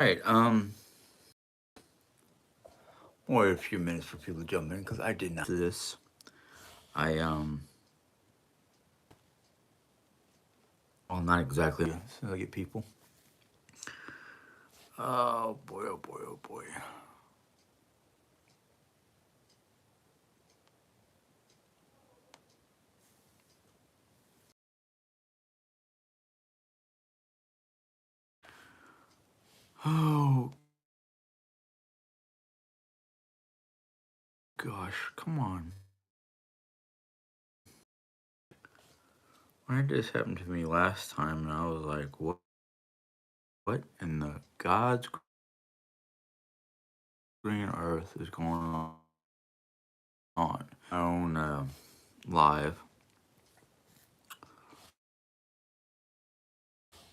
Right. Wait a few minutes for people to jump in because I did not do this. I well, not exactly. So I get people. Oh boy! Oh boy! Oh boy! Oh gosh! Come on! Why did this happen to me last time? And I was like, what? What in the God's green earth is going on? My own live.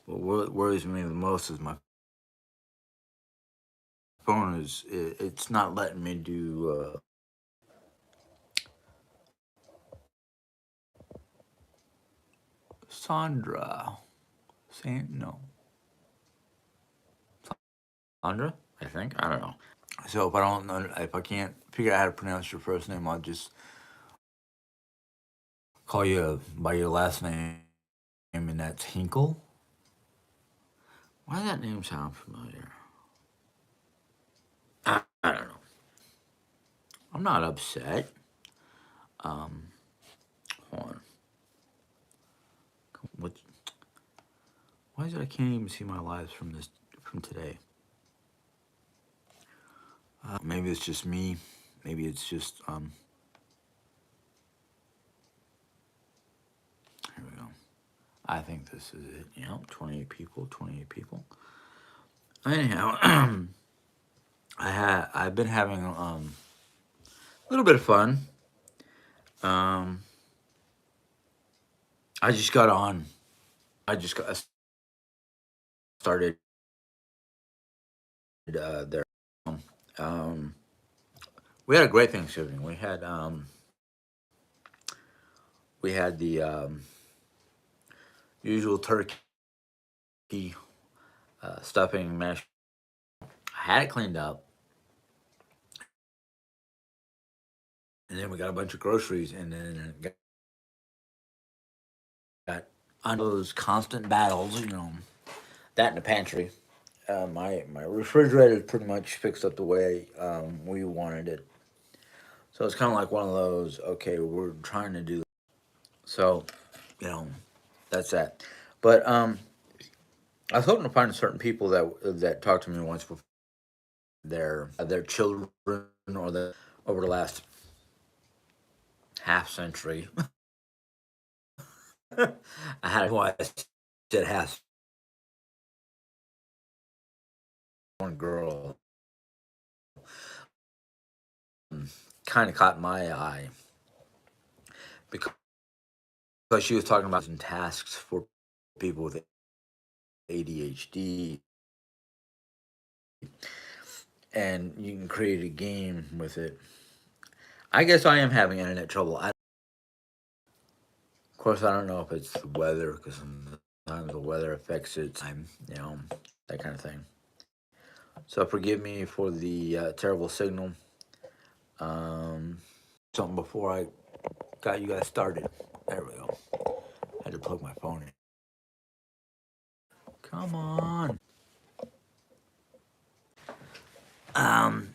But what worries me the most is my phone it's not letting me do Sandra. No. Sandra? I think. I don't know. So if I don't know, if I can't figure out how to pronounce your first name, I'll just call you by your last name, and that's Hinkle. Why does that name sound familiar? I don't know. I'm not upset. Um, hold on. What? Why is it I can't even see my lives from today? Maybe it's just me. Maybe it's just Here we go. I think this is it. 28 people. 28 people. Anyhow, I've been having a little bit of fun. Um, I just got on. I just got started there. Um, we had a great Thanksgiving. We had the usual turkey, stuffing, mashed. I had it cleaned up, and then we got a bunch of groceries, and then got on those constant battles. That in the pantry. My refrigerator is pretty much fixed up the way we wanted it. So it's kind of like one of those. Okay, we're trying to do. So, you know, that's that. But I was hoping to find certain people that talked to me once before their children or over the last half century. I had why I said half one girl kind of caught my eye because she was talking about some tasks for people with ADHD, and you can create a game with it. I guess I am having internet trouble. Of course, I don't know if it's the weather because sometimes the weather affects it. That kind of thing. So forgive me for the terrible signal. Um, Something before I got you guys started. There we go. Had to plug my phone in. Come on.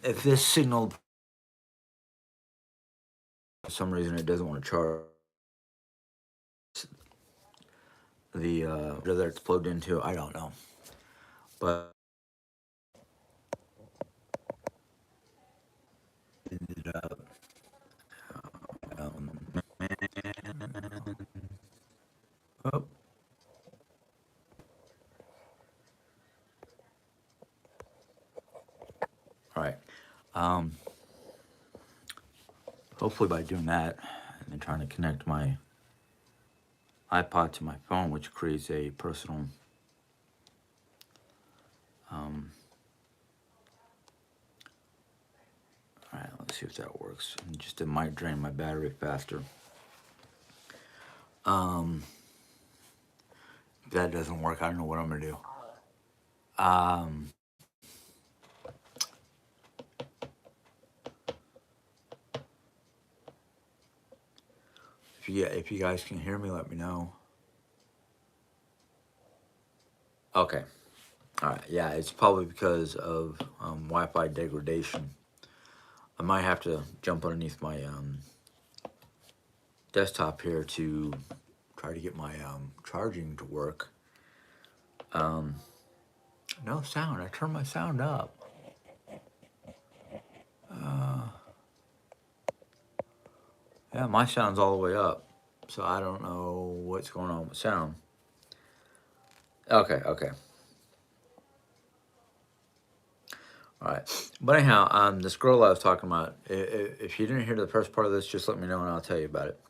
If this signal, for some reason, it doesn't want to charge the whether it's plugged into, I don't know. But ended up, man. Oh, all right. Um, Hopefully by doing that and then trying to connect my iPod to my phone, which creates a personal um, all right, let's see if that works. Just it might drain my battery faster. Um, if that doesn't work, I don't know what I'm gonna do. Um, if you guys can hear me, let me know. Okay. All right. Yeah, it's probably because of Wi-Fi degradation. I might have to jump underneath my desktop here to try to get my charging to work. Um, no sound. I turned my sound up. Uh, yeah, my sound's all the way up, so I don't know what's going on with sound. Okay, okay, all right. But anyhow, this girl I was talking about. If you didn't hear the first part of this, just let me know and I'll tell you about it.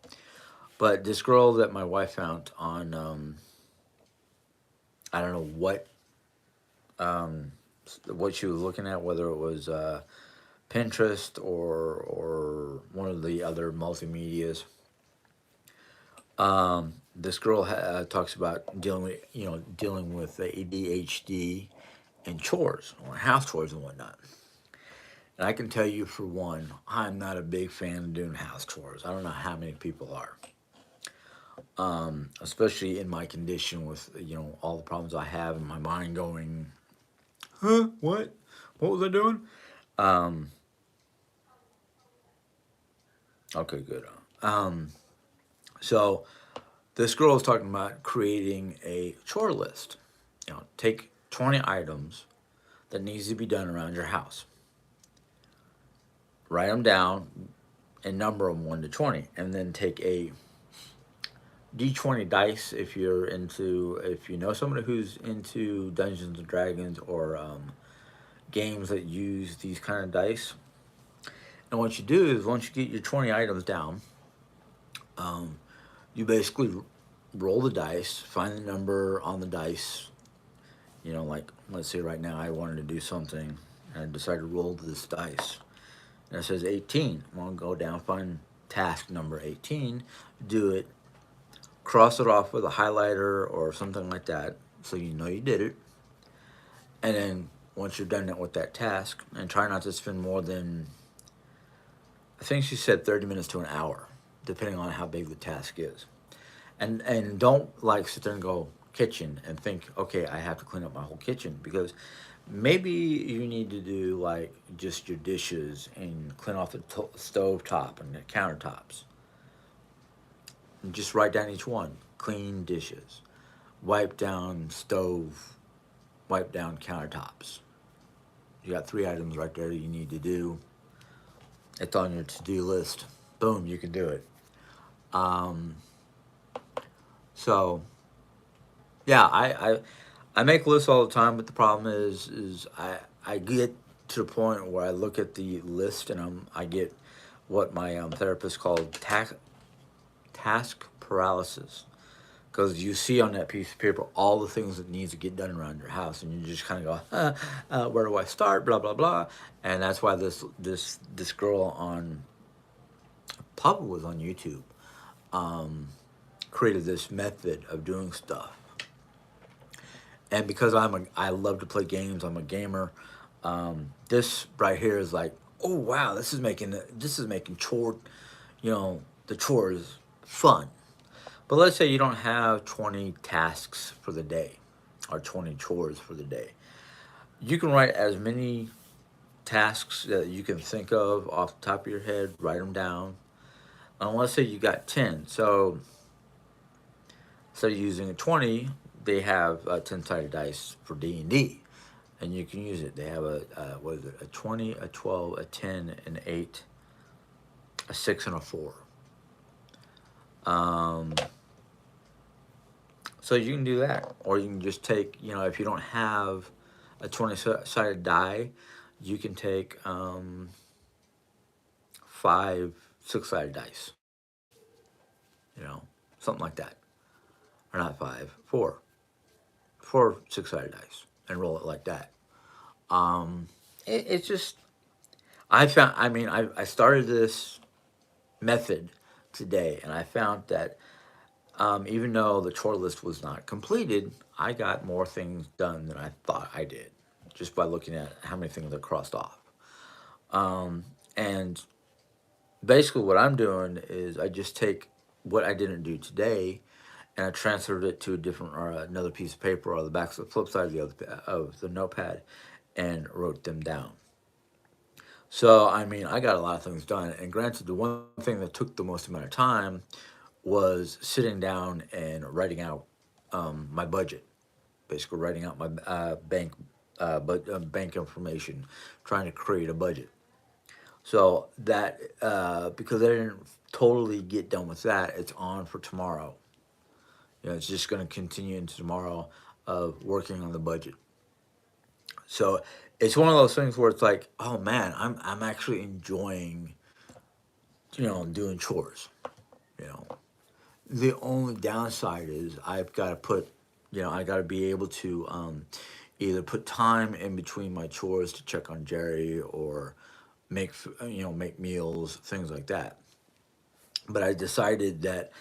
But this girl that my wife found on, I don't know um, what she was looking at, whether it was Pinterest or one of the other multimedias. This girl talks about dealing with the ADHD and chores, or house chores and whatnot. And I can tell you for one, I'm not a big fan of doing house chores. I don't know how many people are, especially in my condition with all the problems I have and my mind going, huh? What was I doing? Um, okay, good. Um, so this girl is talking about creating a chore list. Take 20 items that needs to be done around your house. Write them down and number them 1 to 20, and then take a D20 dice if you know somebody who's into Dungeons and Dragons or games that use these kind of dice. And what you do is once you get your 20 items down, um, you basically roll the dice, find the number on the dice. Like let's say right now I wanted to do something and I decided to roll this dice. And it says 18. I'm going to go down, find task number 18, do it, cross it off with a highlighter or something like that so you know you did it. And then once you're done with that task, and try not to spend more than, I think she said 30 minutes to an hour, depending on how big the task is. And don't like sit there and go kitchen and think, okay, I have to clean up my whole kitchen, because maybe you need to do like just your dishes and clean off the stove top and the countertops. And just write down each one. Clean dishes, wipe down stove, wipe down countertops. You got 3 items right there you need to do. It's on your to-do list. Boom, you can do it. Um, so yeah, I make lists all the time, but the problem is I get to the point where I look at the list and I get what my therapist called task paralysis, because you see on that piece of paper all the things that needs to get done around your house, and you just kind of go, where do I start? Blah blah blah, and that's why this girl on probably was on YouTube, um, created this method of doing stuff. And because I love to play games, I'm a gamer. This right here is like, oh wow, this is making chore, the chores fun. But let's say you don't have 20 tasks for the day or 20 chores for the day. You can write as many tasks that you can think of off the top of your head, write them down. And let's say you got 10. So instead of using a 20, they have a 10-sided dice for D&D. And you can use it. They have what is it, a 20, a 12, a 10, an 8, a 6, and a 4. Um, So you can do that, or you can just take, if you don't have a 20-sided die, you can take 5 6-sided dice, you know, something like that, or not 5, 4 6-sided dice, and roll it like that. It's just I started this method today, and I found that even though the chore list was not completed, I got more things done than I thought I did, just by looking at how many things I crossed off. And basically, what I'm doing is I just take what I didn't do today, and I transferred it to a different or another piece of paper or the back of the flip side of the notepad, and wrote them down. So I mean, I got a lot of things done. And granted, the one thing that took the most amount of time was sitting down and writing out my budget, basically writing out my bank information, trying to create a budget. So that because I didn't totally get done with that, it's on for tomorrow. It's just going to continue into tomorrow of working on the budget. So it's one of those things where it's like, oh man, I'm actually enjoying doing chores. You know, the only downside is I've got to put, I got to be able to either put time in between my chores to check on Jerry or make meals, things like that. But I decided that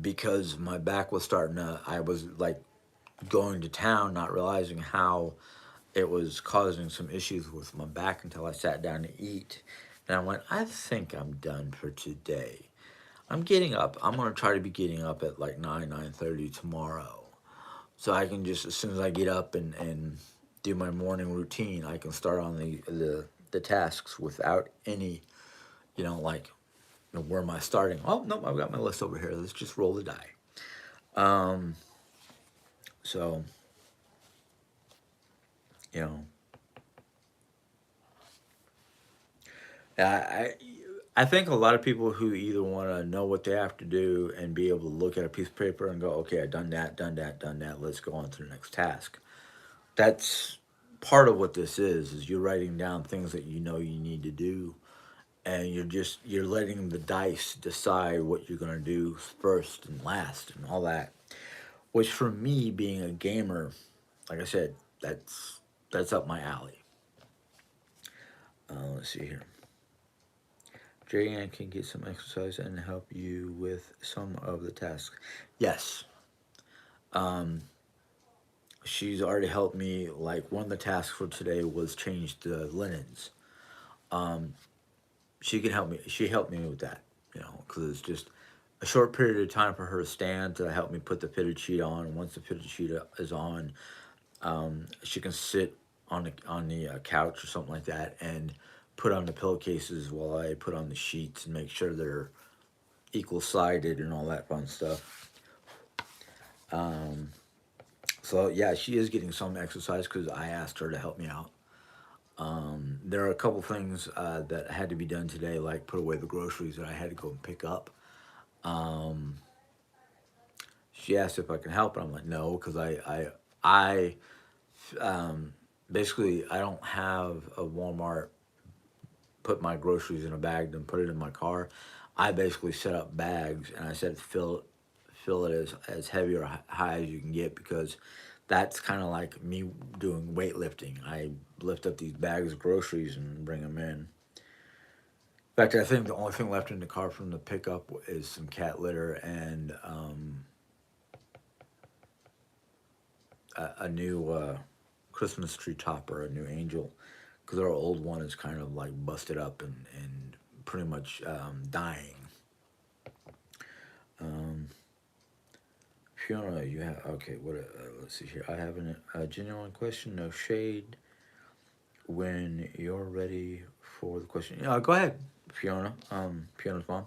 because my back was starting to, I was like going to town, not realizing how it was causing some issues with my back until I sat down to eat. And I went, I think I'm done for today. I'm getting up. I'm gonna try to be getting up at like 9:30 tomorrow, so I can just as soon as I get up and do my morning routine, I can start on the tasks without any like where am I starting? Oh no, I've got my list over here. Let's just roll the die. Um, so you know, I I think a lot of people who either want to know what they have to do and be able to look at a piece of paper and go, okay, I've done that, done that, done that. Let's go on to the next task. That's part of what this is you're writing down things that you know you need to do, and you're letting the dice decide what you're going to do first and last and all that, which for me being a gamer, like I said, that's up my alley. Let's see here. Jan can get some exercise and help you with some of the tasks. Yes. um, she's already helped me. Like one of the tasks for today was change the linens. um, she can help me. She helped me with that, because it's just a short period of time for her to stand to help me put the fitted sheet on. And once the fitted sheet is on, she can sit on the couch or something like that and put on the pillowcases while I put on the sheets and make sure they're equal sided and all that fun stuff. Um, so yeah, she is getting some exercise because I asked her to help me out. There are a couple things that had to be done today, like put away the groceries that I had to go and pick up. Um, she asked if I can help, and I'm like, no, because I um, basically I don't have a Walmart put my groceries in a bag and put it in my car. I basically set up bags and I said fill it as heavy or high as you can get, because that's kind of like me doing weightlifting. I lift up these bags of groceries and bring them in. In fact, I think the only thing left in the car from the pickup is some cat litter and a new Christmas tree topper, a new angel, because our old one is kind of like busted up and pretty much dying. Um, Fiona, you have okay. What? Let's see here. I have a genuine question. No shade. When you're ready for the question, yeah, go ahead, Fiona. Fiona's mom.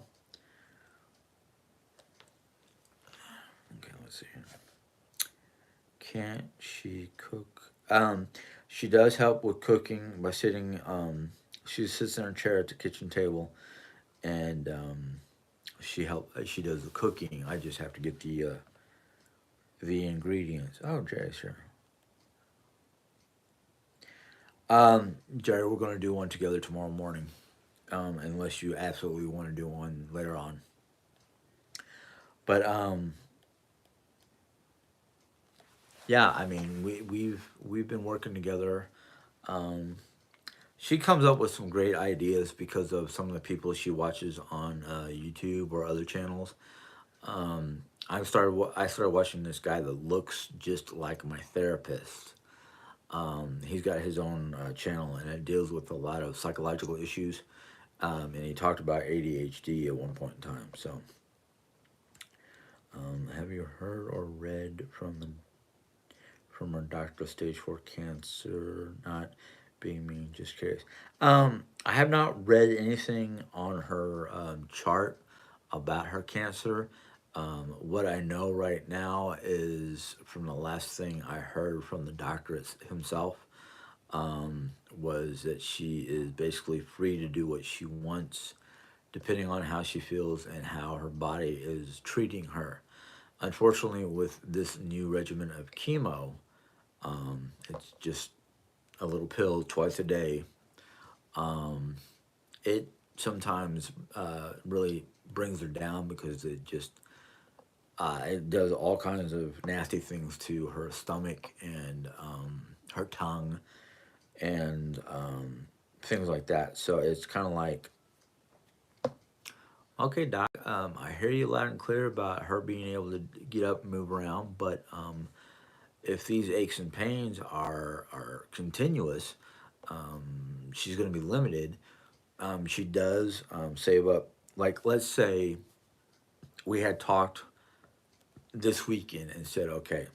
Okay, let's see here. Can't she cook? She does help with cooking by sitting. She sits in her chair at the kitchen table, and She does the cooking. I just have to get the ingredients. Oh, Jay, sure. Jerry, we're gonna do one together tomorrow morning. Unless you absolutely want to do one later on. But yeah, I mean, we've been working together. Um, she comes up with some great ideas because of some of the people she watches on YouTube or other channels. I started watching this guy that looks just like my therapist. He's got his own channel and it deals with a lot of psychological issues. And he talked about ADHD at one point in time. So. Have you heard or read from her doctor stage 4 cancer? Not being mean, just curious. I have not read anything on her chart about her cancer. What I know right now is from the last thing I heard from the doctor himself, was that she is basically free to do what she wants, depending on how she feels and how her body is treating her. Unfortunately, with this new regimen of chemo, it's just a little pill twice a day. It sometimes really brings her down because it does all kinds of nasty things to her stomach and her tongue and things like that. So it's kind of like, okay, doc, I hear you loud and clear about her being able to get up and move around, but if these aches and pains are continuous, she's going to be limited. She does save up. Like, let's say we had talked this weekend and said, okay,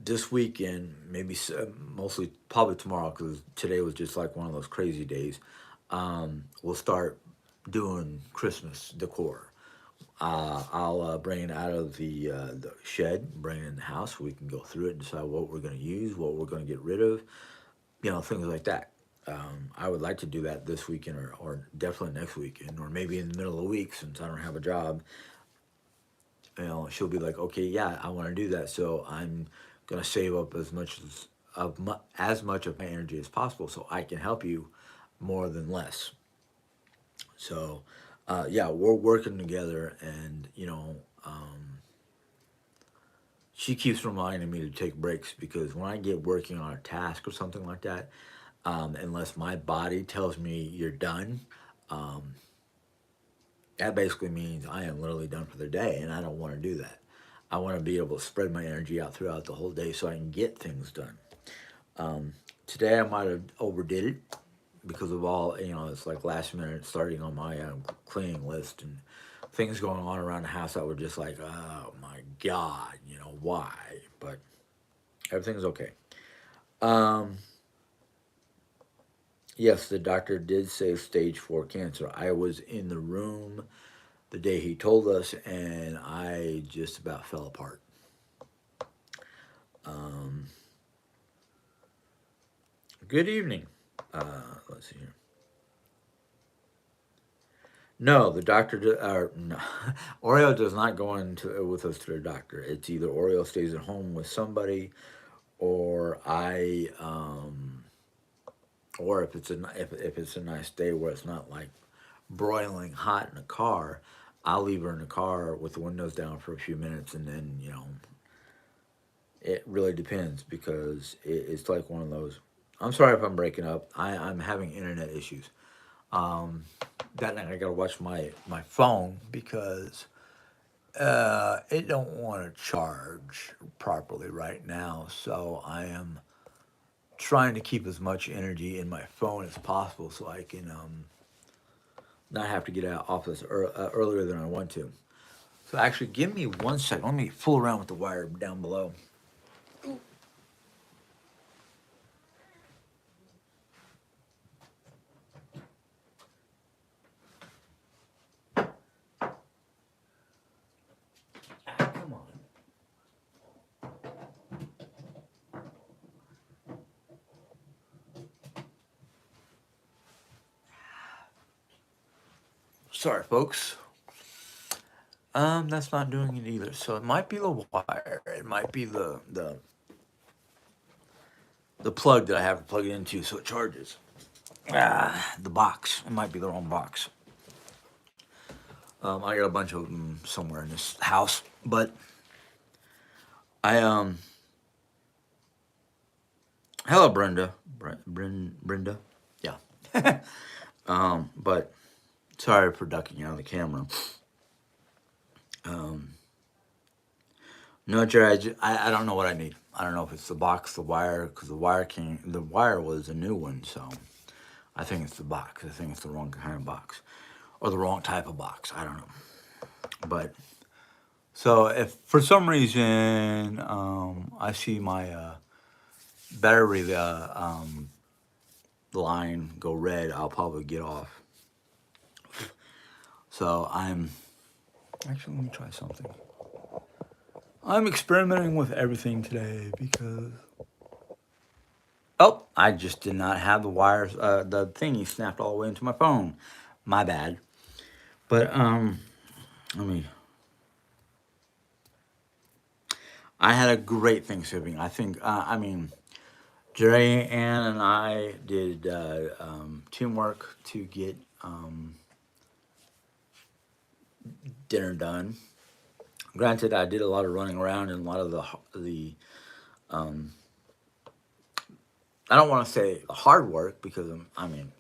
this weekend, maybe mostly probably tomorrow, because today was just like one of those crazy days. We'll start doing Christmas decor. I'll bring it out of the shed, bring it in the house. We can go through it and decide what we're going to use, what we're going to get rid of, things like that. I would like to do that this weekend or definitely next weekend, or maybe in the middle of the week since I don't have a job. She'll be like, okay, yeah, I want to do that. So I'm going to save up as much of my energy as possible so I can help you more than less. So, yeah, we're working together, and she keeps reminding me to take breaks because when I get working on a task or something like that, unless my body tells me you're done, that basically means I am literally done for the day, and I don't want to do that. I want to be able to spread my energy out throughout the whole day so I can get things done. Today I might have overdid it because of all, it's like last minute starting on my cleaning list and things going on around the house that were just like, oh my God, why? But everything's okay. Um, yes, the doctor did say stage 4 cancer. I was in the room the day he told us, and I just about fell apart. Um, Good evening. Let's see here. No, the doctor, no, Oreo does not go into with us to the doctor. It's either Oreo stays at home with somebody, or or if it's a nice day where it's not like broiling hot in a car, I'll leave her in the car with the windows down for a few minutes, and then it really depends because it's like one of those. I'm sorry if I'm breaking up. I'm having internet issues. Um, that night I gotta watch my phone because it don't want to charge properly right now. So I am trying to keep as much energy in my phone as possible so I can not have to get out office earlier than I want to. So actually, give me 1 second. Let me fool around with the wire down below. Ah, come on. Sorry, folks. That's not doing it either. So it might be the wire. It might be the plug that I have to plug it into so it charges. The box. It might be the wrong box. I got a bunch of them somewhere in this house, but I hello Brenda, Brenda, yeah. But sorry for ducking out of the camera. Um, no, Jerry, I don't know what I need. I don't know if it's the box, the wire, because the wire was a new one, so I think it's the box. I think it's the wrong kind of box or the wrong type of box. I don't know. But so if for some reason I see my battery line go red, I'll probably get off. So I'm actually, let me try something. I'm experimenting with everything today because oh, I just did not have the wires. The thingy snapped all the way into my phone. My bad. But let me. I had a great Thanksgiving. I think. I mean, Jerry, Ann, and I did teamwork to get dinner done. Granted, I did a lot of running around and a lot of the I don't want to say hard work because I mean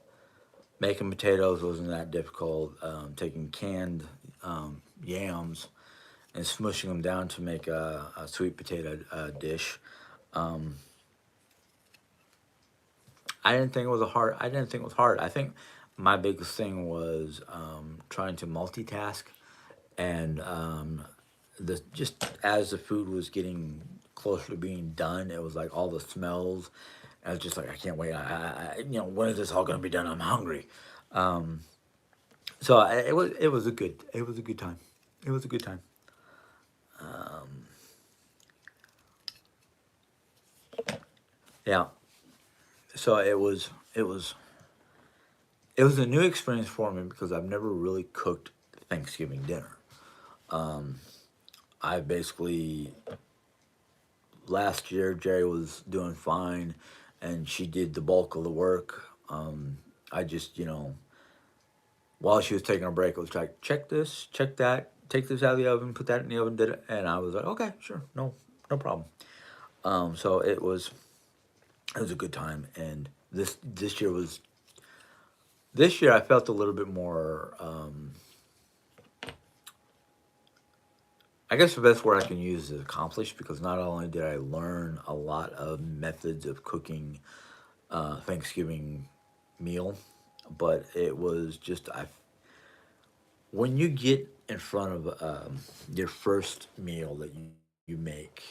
making potatoes wasn't that difficult. Taking canned yams and smushing them down to make a sweet potato dish. Um, I didn't think it was a hard. I didn't think it was hard. I think my biggest thing was trying to multitask and the just as the food was getting closer to being done, it was like all the smells. I was just like, I can't wait. When is this all going to be done? I'm hungry. Um, it was a good time. It was a good time. Yeah. So it was a new experience for me because I've never really cooked Thanksgiving dinner. I basically last year Jerry was doing fine, and she did the bulk of the work. I just while she was taking a break, I was like, check this, check that, take this out of the oven, put that in the oven, did it, and I was like, okay, sure, no problem. So it was a good time, and this year I felt a little bit more. I guess the best word I can use is accomplished because not only did I learn a lot of methods of cooking Thanksgiving meal, but it was just I when you get in front of your first meal that you make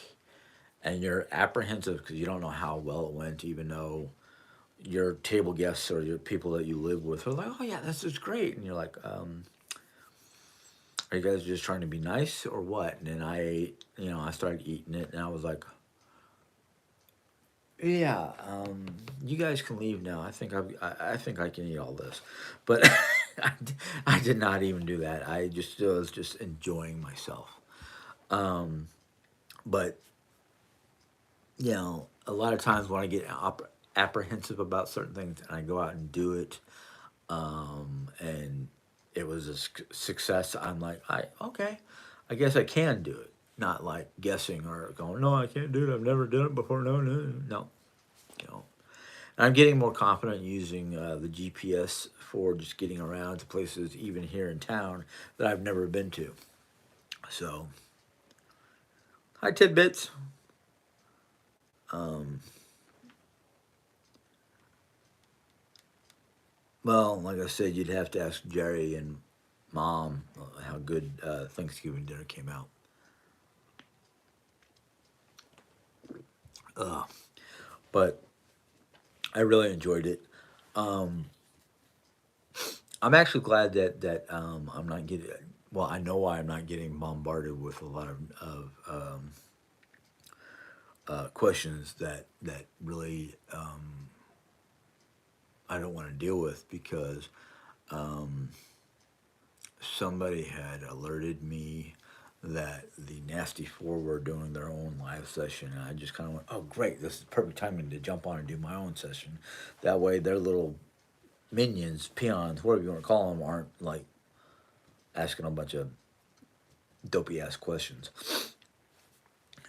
and you're apprehensive because you don't know how well it went, even though your table guests or your people that you live with are like, oh yeah, this is great, and you're like, are you guys just trying to be nice or what? And then I ate, I started eating it, and I was like, yeah, you guys can leave now. I think I can eat all this, but I did not even do that. I just was just enjoying myself. Um, but a lot of times when I get apprehensive about certain things and I go out and do it, and it was a success, I'm like, okay, I guess I can do it. Not like guessing or going, no, I can't do it. I've never done it before. No, no, no. No. You know, I'm getting more confident using the GPS for just getting around to places, even here in town, that I've never been to. So, hi, tidbits. Um, well, like I said, you'd have to ask Jerry and Mom how good Thanksgiving dinner came out. Uh, but I really enjoyed it. Um, I'm actually glad that I'm not getting. Well, I know why I'm not getting bombarded with a lot of questions that really I don't want to deal with because somebody had alerted me that the Nasty Four were doing their own live session, and I just kind of went, "Oh, great! This is perfect timing to jump on and do my own session." That way, their little minions, peons, whatever you want to call them, aren't like asking a bunch of dopey ass questions.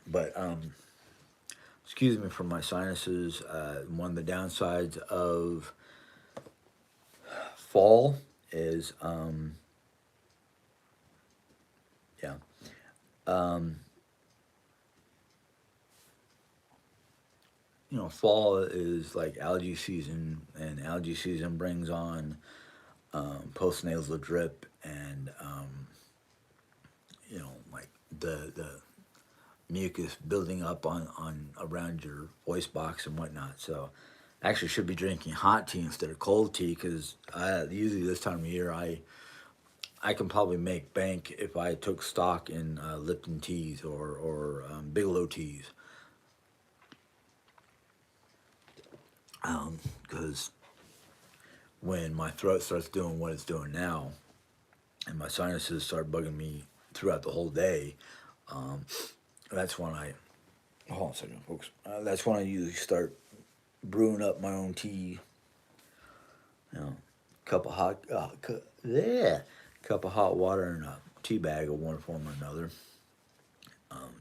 But excuse me for my sinuses. One of the downsides of fall is yeah. Um, Fall is like algae season, and algae season brings on postnasal drip and like the mucus building up on around your voice box and whatnot. So actually should be drinking hot tea instead of cold tea because usually this time of year I can probably make bank if I took stock in Lipton teas or Bigelow teas because when my throat starts doing what it's doing now and my sinuses start bugging me throughout the whole day, um, that's when I hold on a second, folks. That's when I usually start brewing up my own tea. You know, cup of hot, yeah, cup of hot water and a tea bag of one form or another.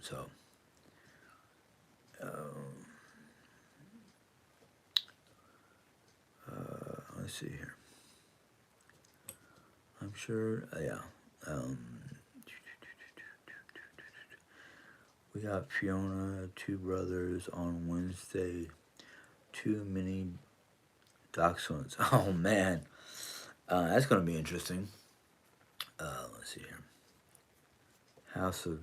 So let's see here. I'm sure, yeah. Um, we got Fiona, two brothers on Wednesday, too many dachshunds. Oh man, that's gonna be interesting. Let's see here. House of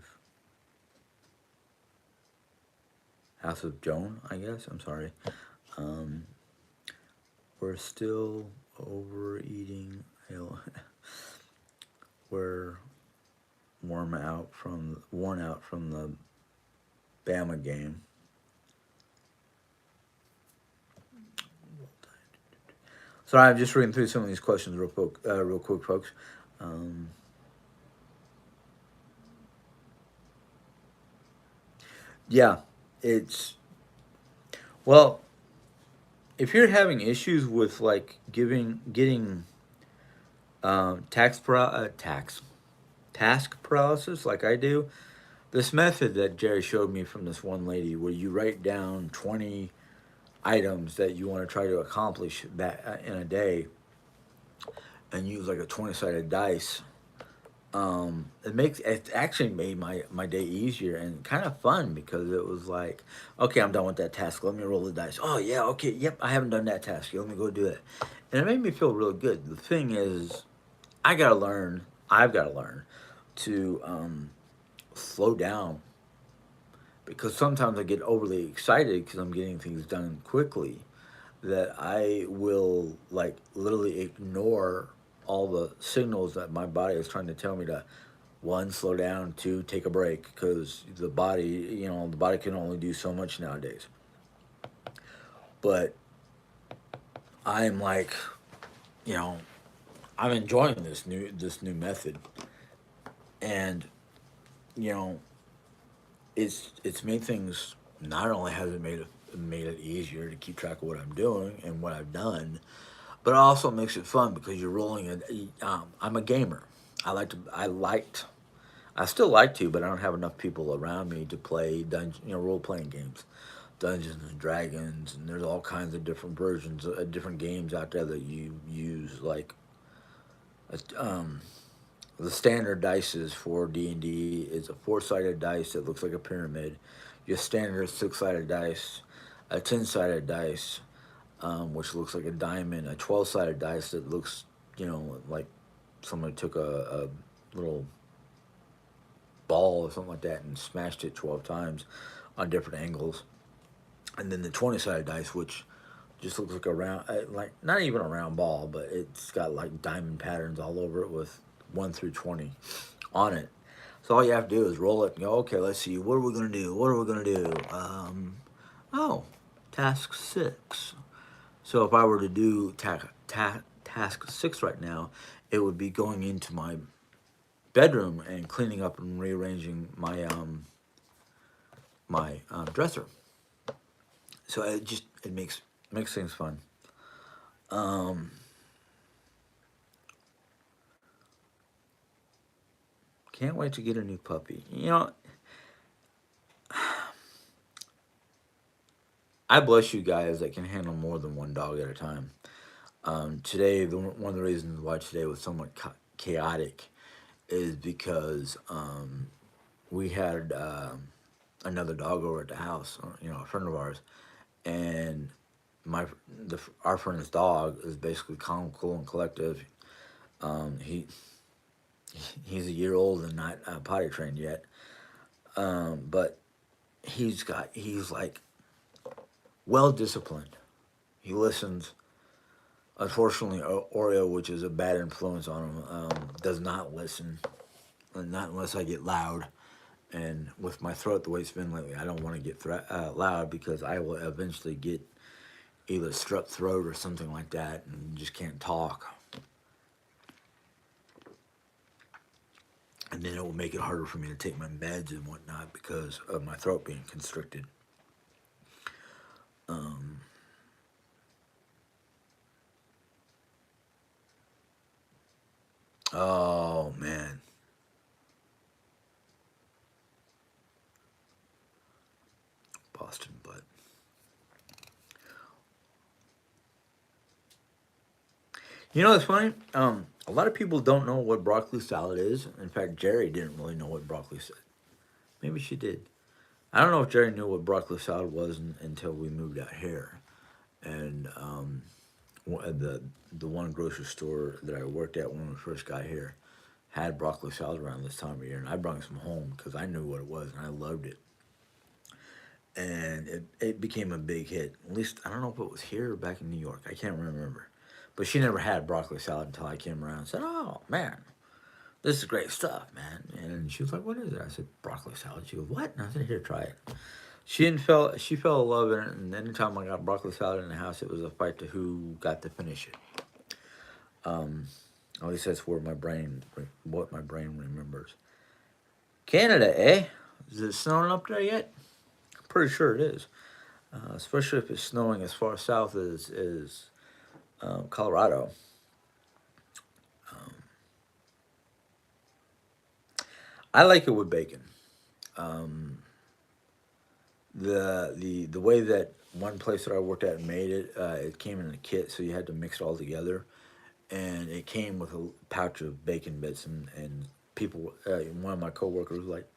House of Joan, I guess. I'm sorry. Um, we're still overeating. We're worn out from the Bama game. Sorry, I'm just reading through some of these questions real quick, folks. Um, yeah, it's well, if you're having issues with like getting task paralysis like I do, this method that Jerry showed me from this one lady, where you write down 20 items that you want to try to accomplish that in a day, and use like a 20-sided dice. It actually made my day easier and kind of fun because it was like, okay, I'm done with that task. Let me roll the dice. Oh yeah, okay, yep, I haven't done that task. Let me go do it, and it made me feel really good. The thing is, I've got to learn to slow down because sometimes I get overly excited because I'm getting things done quickly that I will like literally ignore all the signals that my body is trying to tell me to one, slow down, two, take a break because the body can only do so much nowadays. But I'm like, you know, I'm enjoying this new method, and you know, it's made things. Not only has it made it easier to keep track of what I'm doing and what I've done, but it also makes it fun because you're rolling it. I'm a gamer. I still like to, but I don't have enough people around me to play role playing games, Dungeons and Dragons, and there's all kinds of different versions, different games out there that you use. Like, um, the standard dices for D&D is a four-sided dice that looks like a pyramid. Your standard six-sided dice, a 10-sided dice, which looks like a diamond, a 12-sided dice that looks, like somebody took a little ball or something like that and smashed it 12 times on different angles. And then the 20-sided dice, which just looks like a round, like not even a round ball, but it's got like diamond patterns all over it with 1 through 20 on it. So all you have to do is roll it and go, okay, let's see, what are we going to do? What are we going to do? Oh, task 6. So if I were to do task 6 right now, it would be going into my bedroom and cleaning up and rearranging my dresser. So it makes things fun. Um, can't wait to get a new puppy. I bless you guys that can handle more than one dog at a time. Today, one of the reasons why today was somewhat chaotic is because we had another dog over at the house, a friend of ours, and our friend's dog is basically calm, cool, and collective. He He's a year old and not potty trained yet. But he's like well disciplined. He listens. Unfortunately, Oreo, which is a bad influence on him, does not listen. Not unless I get loud. And with my throat the way it's been lately, I don't want to get loud because I will eventually get either strep throat or something like that and just can't talk. And then it will make it harder for me to take my meds and whatnot because of my throat being constricted. Um, oh man, Boston butt. You know what's funny? A lot of people don't know what broccoli salad is. In fact, Jerry didn't really know what broccoli salad. Maybe she did. I don't know if Jerry knew what broccoli salad was until we moved out here. And the one grocery store that I worked at when we first got here had broccoli salad around this time of year, and I brought some home because I knew what it was and I loved it. And it became a big hit. At least I don't know if it was here or back in New York. I can't remember. But she never had broccoli salad until I came around and said, "Oh man, this is great stuff, man." And she was like, "What is it?" I said, "Broccoli salad." She goes, "What?" And I said, "Here, try it." She fell in love in it, and anytime I got broccoli salad in the house, it was a fight to who got to finish it. Um, at least that's what my brain remembers. Canada, eh? Is it snowing up there yet? I'm pretty sure it is. Especially if it's snowing as far south as Colorado. Um, I like it with bacon. Um, the way that one place that I worked at made it, it came in a kit, so you had to mix it all together, and it came with a pouch of bacon bits, and people, one of my coworkers was like,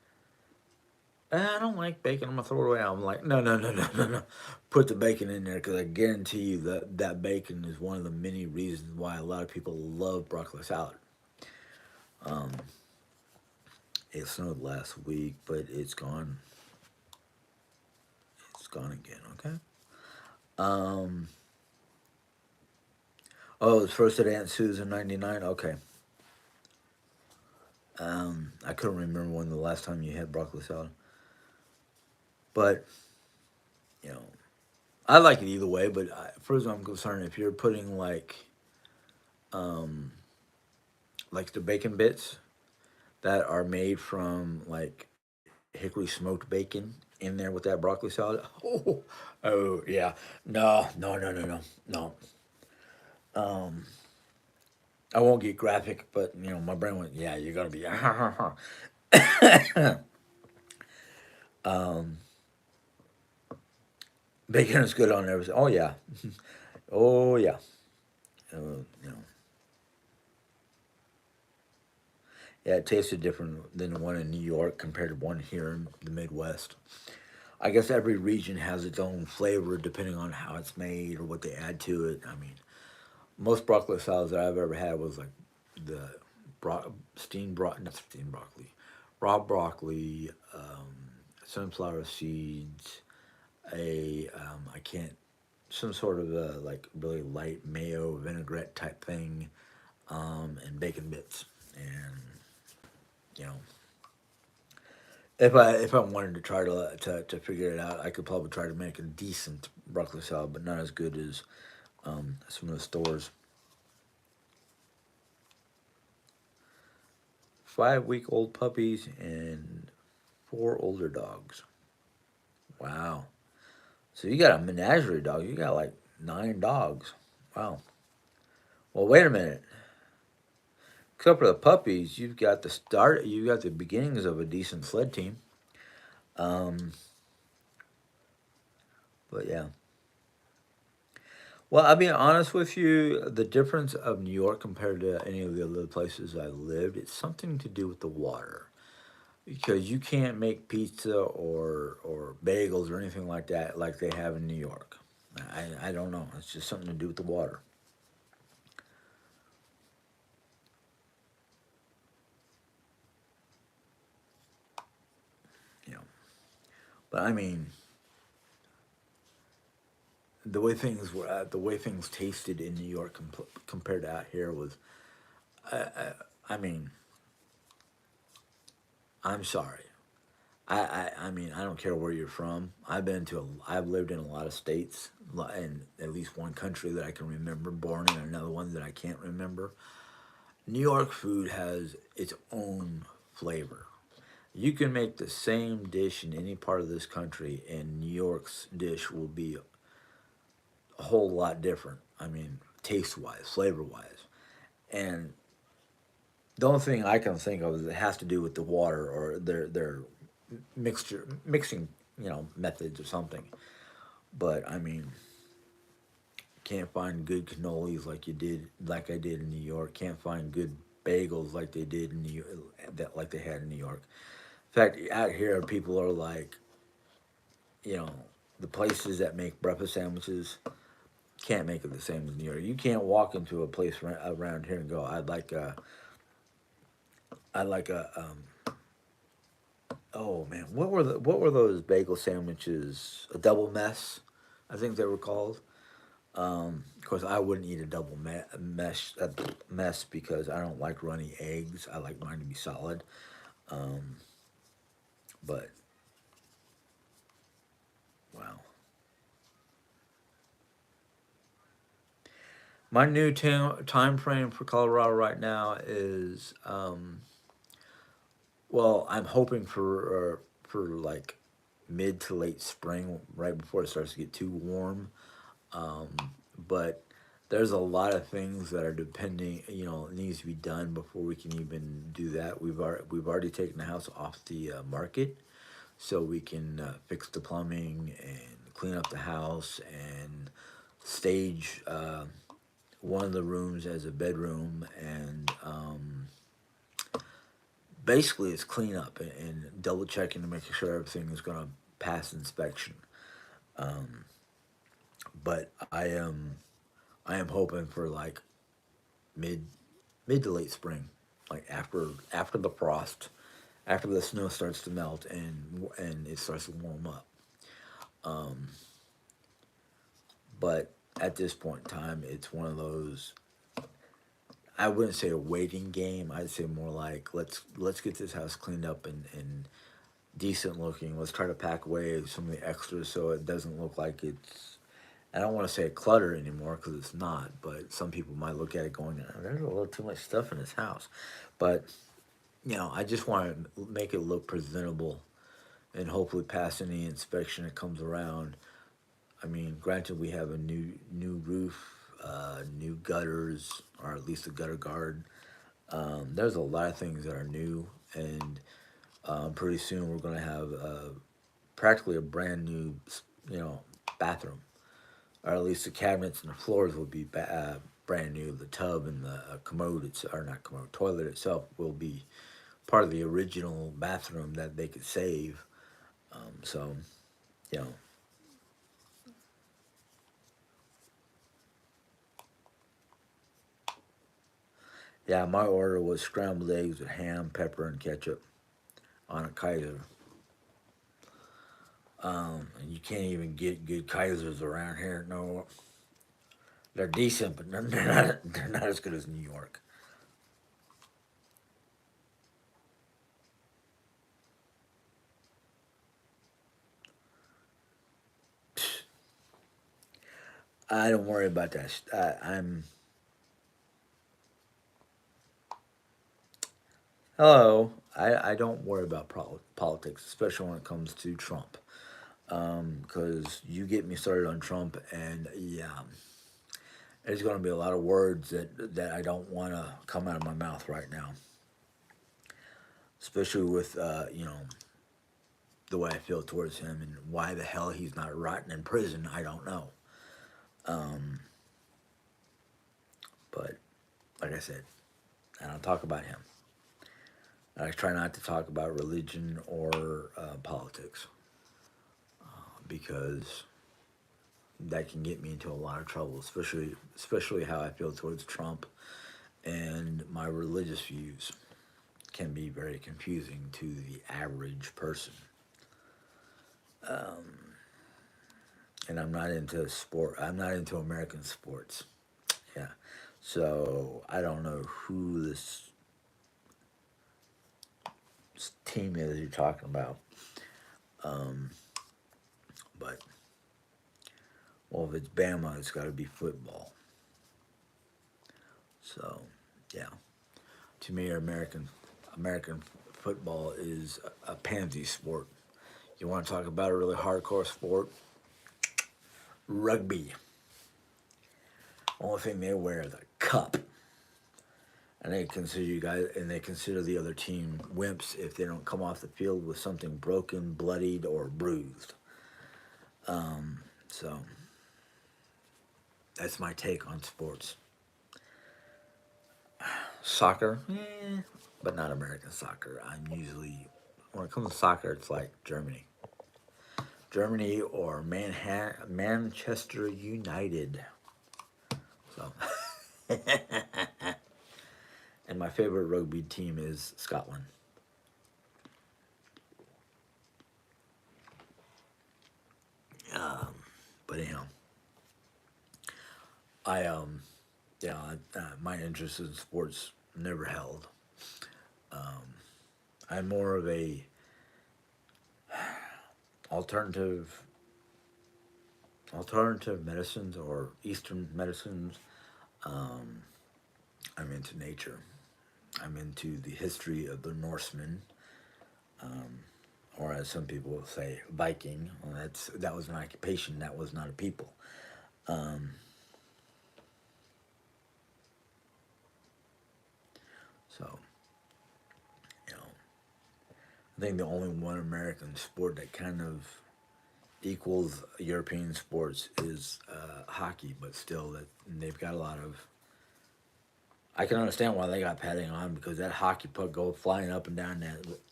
I don't like bacon. I'm gonna throw it away. I'm like, no, no, no, no, no, no. Put the bacon in there because I guarantee you that that bacon is one of the many reasons why a lot of people love broccoli salad. Um, it snowed last week, but it's gone. It's gone again. Okay. Um. Oh, it's first at Aunt Sue's in '99. Okay. I couldn't remember when the last time you had broccoli salad, but you know, I like it either way. But far as I'm concerned, if you're putting um, like the bacon bits that are made from like hickory smoked bacon in there with that broccoli salad. Oh, oh yeah. No, no, no, no, no, no. Um, I won't get graphic, but my brain went, yeah, you're gonna be. um, Bacon is good on everything. Oh yeah, oh yeah. You know, yeah, it tasted different than the one in New York compared to one here in the Midwest. I guess every region has its own flavor depending on how it's made or what they add to it. I mean, most broccoli salads that I've ever had was like the not steamed broccoli, raw broccoli, sunflower seeds, I can't, some sort of a like really light mayo vinaigrette type thing, and bacon bits. And you know, if I wanted to try to figure it out, I could probably try to make a decent broccoli salad, but not as good as some of the stores. 5 week old puppies and four older dogs. Wow. So you got a menagerie dog. You got like 9 dogs. Wow. Well, wait a minute. Except for the puppies, you've got the start. You got the beginnings of a decent sled team. Um, but yeah. Well, I'll be honest with you. The difference of New York compared to any of the other places I lived, it's something to do with the water. Because you can't make pizza or bagels or anything like that like they have in New York. I don't know. It's just something to do with the water. But I mean, the way things tasted in New York compared to out here was, I mean, I'm sorry. I mean, I don't care where you're from. I've lived in a lot of states, and at least one country that I can remember, born in another one that I can't remember. New York food has its own flavor. You can make the same dish in any part of this country, and New York's dish will be a whole lot different. I mean, taste wise, flavor wise. And the only thing I can think of is it has to do with the water or their mixing, methods or something. But I mean, can't find good cannolis like I did in New York. Can't find good bagels like they did in New York, that like they had in New York. In fact, out here people are like, you know, the places that make breakfast sandwiches can't make it the same as New York. You can't walk into a place around here and go, I'd like a oh man, what were those bagel sandwiches? A double mess, I think they were called. Of course, I wouldn't eat a mess because I don't like runny eggs. I like mine to be solid. Um, but wow, my new time frame for Colorado right now is well, I'm hoping for like mid to late spring, right before it starts to get too warm. Um, but there's a lot of things that are depending, needs to be done before we can even do that. We've already taken the house off the market, so we can fix the plumbing and clean up the house and stage one of the rooms as a bedroom, and basically it's clean up and double checking to make sure everything is going to pass inspection. Um, but I am hoping for like mid mid to late spring, like after the frost, after the snow starts to melt and it starts to warm up. Um, but at this point in time, it's one of those. I wouldn't say a waiting game. I'd say more like let's get this house cleaned up and decent looking. Let's try to pack away some of the extras so it doesn't look like it's. I don't want to say clutter anymore because it's not. But some people might look at it going, "Oh, there's a little too much stuff in this house." But I just want to make it look presentable and hopefully pass any inspection that comes around. I mean, granted, we have a new roof, new gutters, or at least a gutter guard. There's a lot of things that are new, and pretty soon we're going to have practically a brand new, you know, bathroom, or at least the cabinets and the floors will be brand new. The tub and the commode, or not commode, toilet itself will be part of the original bathroom that they could save. So, you know, yeah, my order was scrambled eggs with ham, pepper, and ketchup on a Kaiser. And you can't even get good Kaisers around here. No, they're decent, but they're not as good as New York. I don't worry about that. I'm hello. I don't worry about politics, especially when it comes to Trump. Because you get me started on Trump, and yeah, there's going to be a lot of words that I don't want to come out of my mouth right now, especially with the way I feel towards him and why the hell he's not rotting in prison. I don't know. Um, but like I said, I don't talk about him. I try not to talk about religion or politics because that can get me into a lot of trouble, especially how I feel towards Trump, and my religious views can be very confusing to the average person. and I'm not into sport. I'm not into American sports. Yeah, so I don't know who this team is you're talking about. But well, if it's Bama, it's got to be football. So yeah, to me, American football is a pansy sport. You want to talk about a really hardcore sport? Rugby. Only thing they wear is a cup, and they consider you guys, and they consider the other team wimps if they don't come off the field with something broken, bloodied, or bruised. So that's my take on sports. Soccer, but not American soccer. I'm usually when it comes to soccer, it's like Germany or Manchester United. So, and my favorite rugby team is Scotland. But anyhow, I yeah, my interest in sports never held. I'm more of a alternative alternative medicines or Eastern medicines. I'm into nature. I'm into the history of the Norsemen, or as some people will say, Viking. Well, that was an occupation. That was not a people. So you know, I think the only one American sport that kind of equals European sports is hockey, but still, that they've got a lot of. I can understand why they got padding on because that hockey puck go flying up and down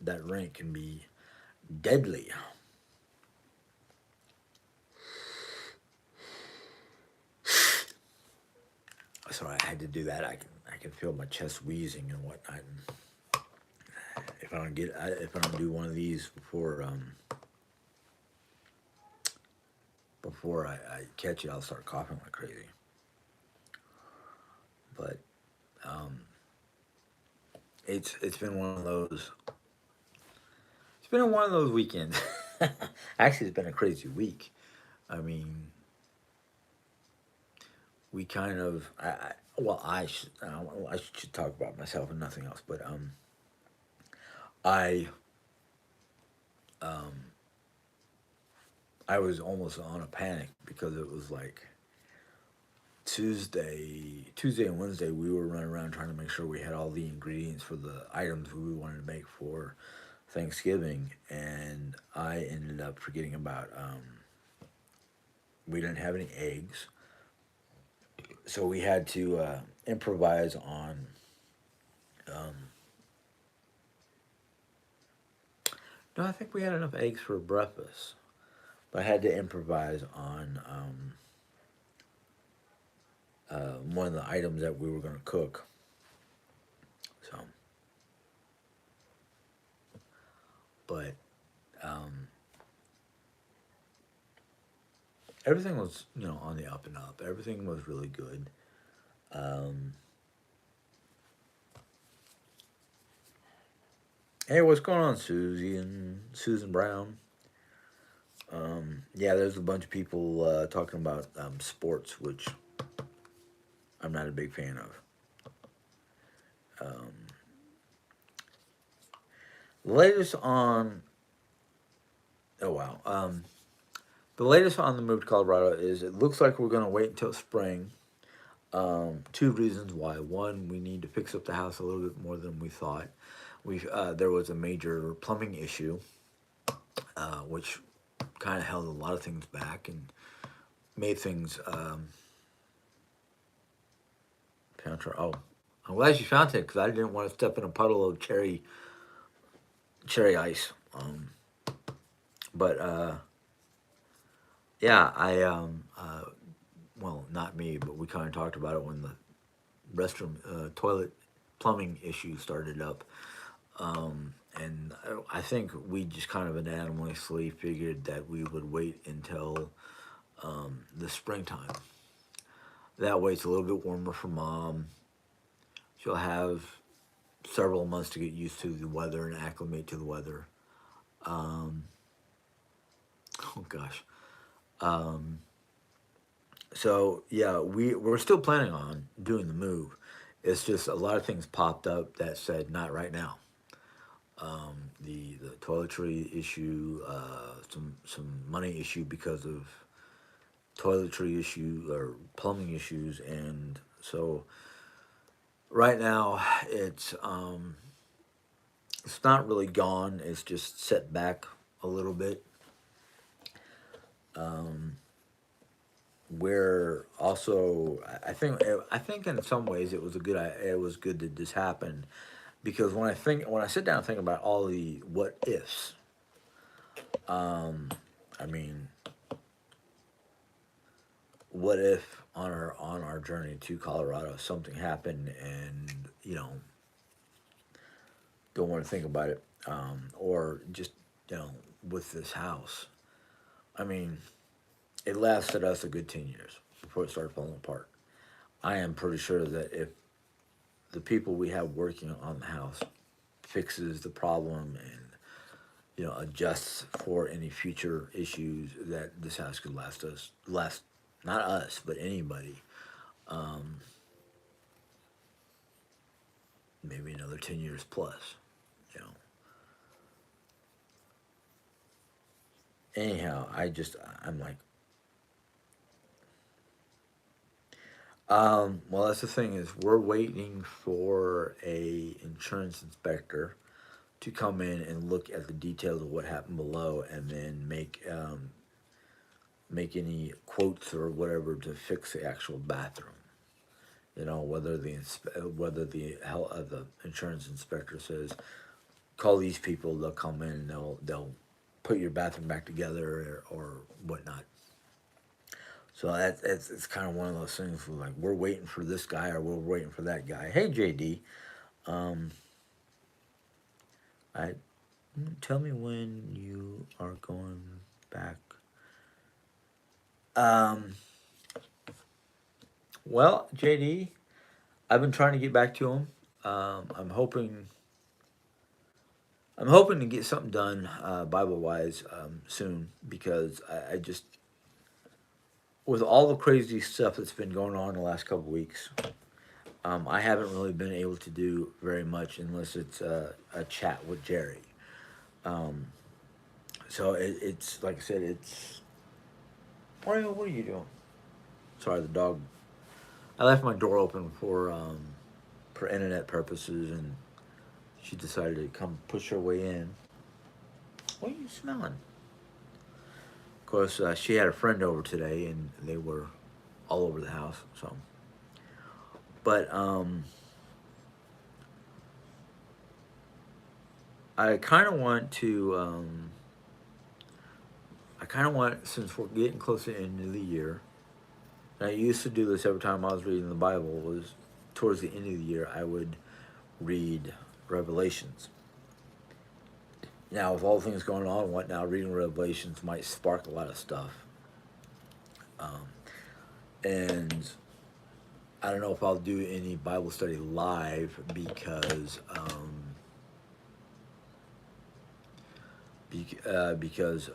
that rink can be deadly. So I had to do that. I can feel my chest wheezing and whatnot. And if I don't do one of these before I catch it, I'll start coughing like crazy. But it's been one of those. It's been one of those weekends. Actually, it's been a crazy week. I mean, we kind of. Well, I should talk about myself and nothing else. But I I was almost on a panic because it was like Tuesday and Wednesday, we were running around trying to make sure we had all the ingredients for the items we wanted to make for Thanksgiving, and I ended up forgetting about. We didn't have any eggs, so we had to improvise on. No, I think we had enough eggs for breakfast, but I had to improvise on one of the items that we were going to cook. So, but um, everything was on the up and up. Everything was really good. Um, hey, what's going on, Susie and Susan Brown? Yeah, there's a bunch of people talking about sports, which I'm not a big fan of. The latest on oh wow, the latest on the move to Colorado is it looks like we're going to wait until spring. Two reasons why. One, we need to fix up the house a little bit more than we thought. There was a major plumbing issue, which kind of held a lot of things back and made things. Oh, I'm glad you found it because I didn't want to step in a puddle of cherry ice. But yeah, well, not me, but we kind of talked about it when the restroom toilet plumbing issue started up. And I think we just kind of unanimously figured that we would wait until the springtime. That way, it's a little bit warmer for mom. She'll have several months to get used to the weather and acclimate to the weather. Um, oh gosh. Um, so yeah, we're still planning on doing the move. It's just a lot of things popped up that said not right now. The toiletry issue, some money issue because of toiletry issue or plumbing issues, and so right now it's not really gone. It's just set back a little bit. Um, where also I think in some ways it was good that this happened because when I sit down and think about all the what ifs, um, I mean, what if on our journey to Colorado something happened and don't want to think about it, or just with this house. I mean, it lasted us a good 10 years before it started falling apart. I am pretty sure that if the people we have working on the house fixes the problem and adjusts for any future issues, that this house could last not us but anybody, um, maybe another 10 years plus. You know. Anyhow, I'm like, well, that's the thing is we're waiting for a insurance inspector to come in and look at the details of what happened below, and then make any quotes or whatever to fix the actual bathroom. Whether the insurance inspector says call these people, they'll come in and they'll put your bathroom back together or whatnot. So it's kind of one of those things where like we're waiting for this guy or we're waiting for that guy. Hey JD, um, I tell me when you are going back. Um, well, JD, I've been trying to get back to him. I'm hoping to get something done Bible wise soon because I just with all the crazy stuff that's been going on the last couple weeks, I haven't really been able to do very much unless it's a chat with Jerry. Um, so it's like I said, it's Mario. What are you doing? Sorry, the dog. I left my door open for internet purposes, and she decided to come push her way in. What are you smelling? Of course, she had a friend over today, and they were all over the house. So, but I kind of want to. I kind of want, since we're getting close to the end of the year, and I used to do this every time I was reading the Bible, was towards the end of the year, I would read Revelations. Now, with all the things going on and whatnot, reading Revelations might spark a lot of stuff. Um, and I don't know if I'll do any Bible study live because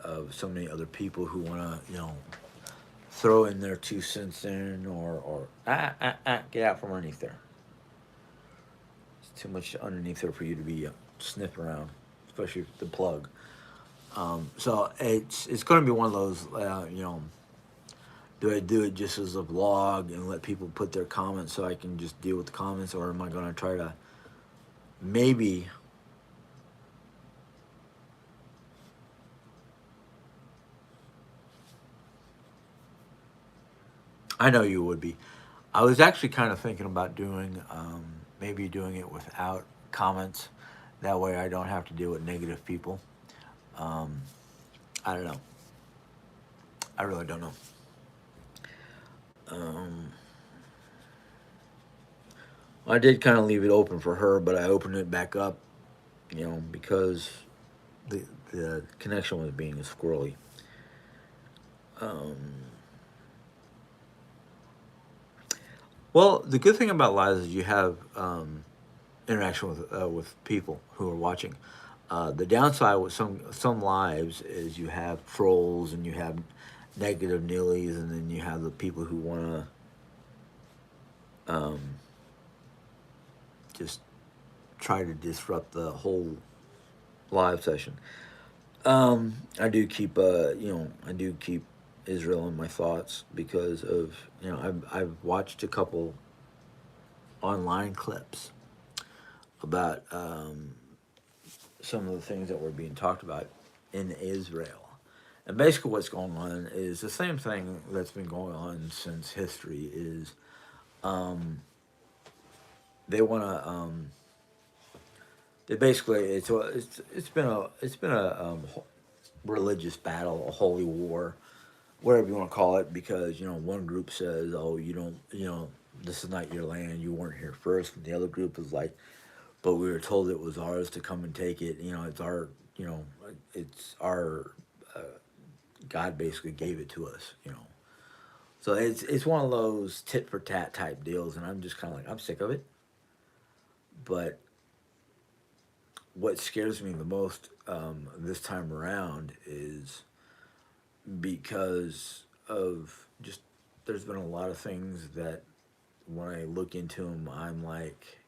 of so many other people who want to, throw in their 2 cents in or get out from underneath there. It's too much underneath there for you to be sniffing around, especially the plug. So it's going to be one of those, do I do it just as a vlog and let people put their comments so I can just deal with the comments, or am I going to try to maybe I know you would be. I was actually kind of thinking about doing maybe doing it without comments. That way, I don't have to deal with negative people. Um, I don't know. I really don't know. Um, I did kind of leave it open for her, but I opened it back up, because the the connection was being squirrely. Well, the good thing about lives is you have interaction with people who are watching. The downside with some lives is you have trolls and you have negative nillies, and then you have the people who want to just try to disrupt the whole live session. I do keep Israel in my thoughts because of I've watched a couple online clips about some of the things that were being talked about in Israel. And basically, what's going on is the same thing that's been going on since history. Is they want to they basically it's been a religious battle, a holy war, whatever you want to call it, because one group says, "Oh, you don't, this is not your land. You weren't here first," and the other group is like, "But we were told it was ours to come and take it. It's our, it's our God basically gave it to us. So it's one of those tit for tat type deals, and I'm just kind of like I'm sick of it. But what scares me the most this time around is because of just there's been a lot of things that when I look into them, I'm like,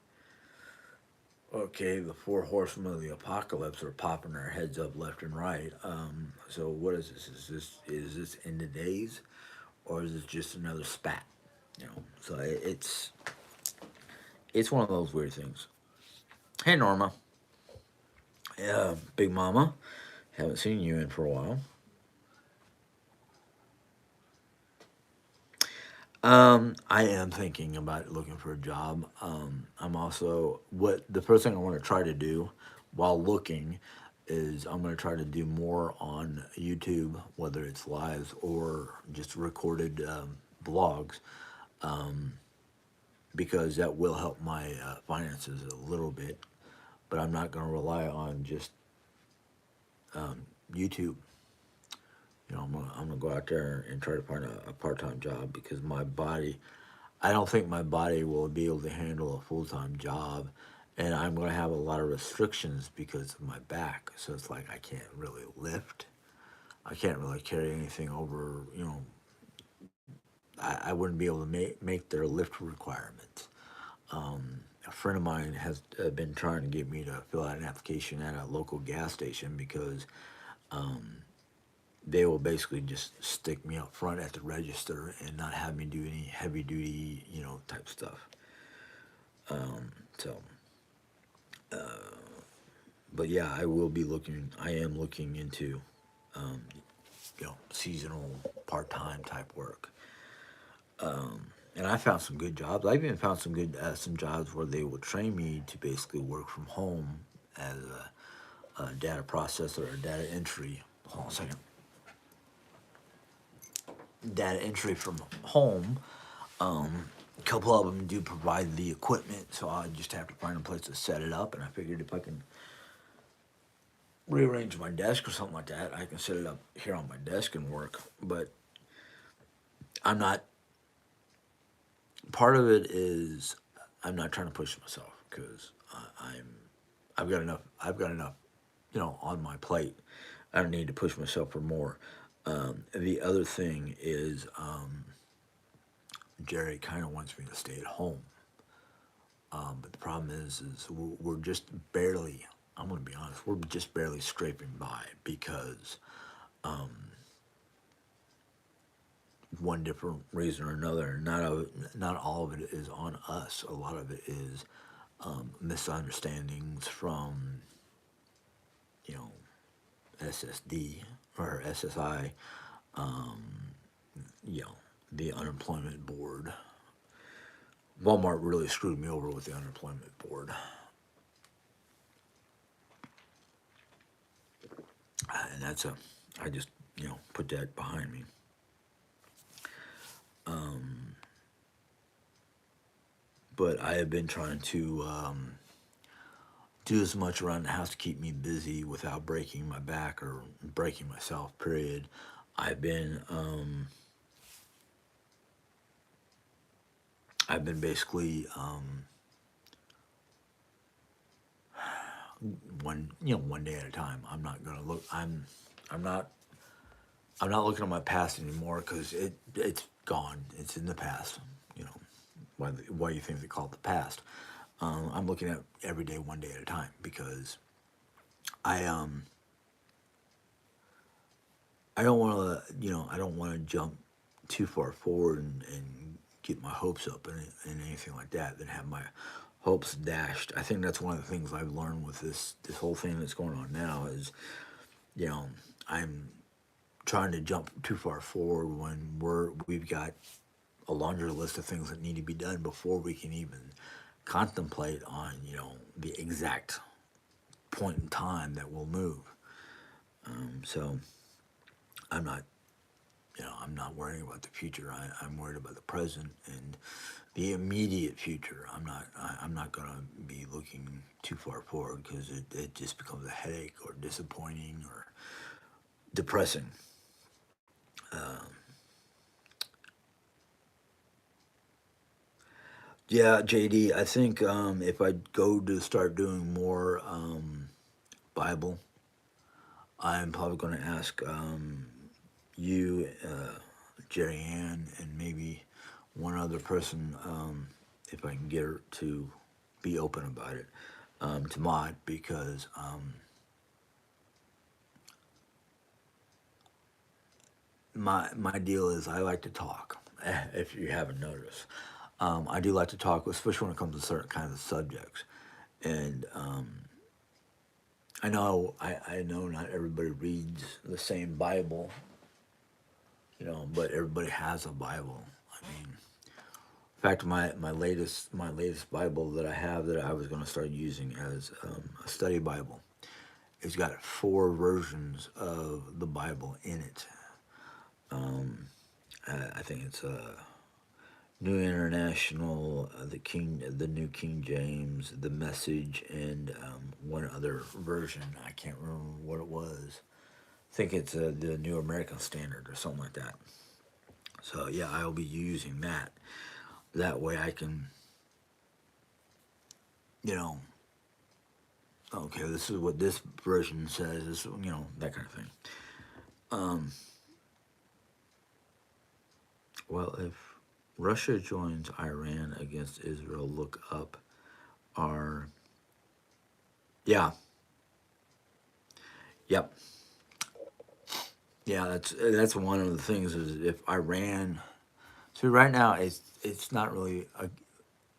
okay, the four horsemen of the apocalypse are popping their heads up left and right. So what is this? Is this end of days, or is this just another spat? So it's one of those weird things. Hey Norma, Big Mama, haven't seen you in for a while. I am thinking about looking for a job. I'm also what the first thing I want to try to do while looking is I'm going to try to do more on YouTube, whether it's lives or just recorded vlogs, because that will help my finances a little bit. But I'm not going to rely on just YouTube. I'm gonna go out there and try to find a part time job because my body, I don't think my body will be able to handle a full time job, and I'm gonna have a lot of restrictions because of my back. So it's like I can't really lift. I can't really carry anything over. I wouldn't be able to make their lift requirements. A friend of mine has been trying to get me to fill out an application at a local gas station because they will basically just stick me up front at the register and not have me do any heavy duty, type stuff. So, but yeah, I will be looking. I am looking into, seasonal part time type work. And I found some good jobs. I even found some jobs where they will train me to basically work from home as a data processor or data entry. Hold on a second. Data entry from home. A couple of them do provide the equipment, so I just have to find a place to set it up. And I figured if I can rearrange my desk or something like that, I can set it up here on my desk and work. But I'm not. Part of it is I'm not trying to push myself because I've got enough. I've got enough, on my plate. I don't need to push myself for more. The other thing is Jerry kind of wants me to stay at home. But the problem is we're just barely. I'm going to be honest. We're just barely scraping by because one different reason or another. Not all of it is on us. A lot of it is misunderstandings from you know SSD or SSI. You know the unemployment board. Walmart really screwed me over with the unemployment board, and that's a. I just put that behind me. But I have been trying to do as much around the house to keep me busy without breaking my back or breaking myself. Period. I've been um, I've been basically one day at a time. I'm not gonna look. I'm not I'm not looking at my past anymore because it's gone. It's in the past. You know why you think they call it the past. I'm looking at every day, one day at a time, because I um I don't want to I don't want to jump too far forward and get my hopes up and anything like that. Then have my hopes dashed. I think that's one of the things I've learned with this whole thing that's going on now is you know I'm trying to jump too far forward when we've got a laundry list of things that need to be done before we can even contemplate on the exact point in time that we'll move. So I'm not I'm not worrying about the future. I'm worried about the present and the immediate future. I'm not gonna be looking too far forward because it just becomes a headache or disappointing or depressing. Yeah, JD, I think if I go to start doing more Bible, I'm probably going to ask you, Jerry Ann, and maybe one other person if I can get her to be open about it to mod because my deal is I like to talk. If you haven't noticed, I do like to talk, especially when it comes to certain kinds of subjects. And I know not everybody reads the same Bible, but everybody has a Bible. I mean, in fact, my latest Bible that I have that I was going to start using as a study Bible, it's got four versions of the Bible in it. I think it's New International, the New King James, the Message, and one other version. I can't remember what it was. I think it's the New American Standard or something like that. So yeah, I'll be using that. That way I can, you know, okay, this is what this version says. This, that kind of thing. Um, well, if Russia joins Iran against Israel, look up our. Yeah, yep, yeah. That's one of the things is if Iran. So right now it's not really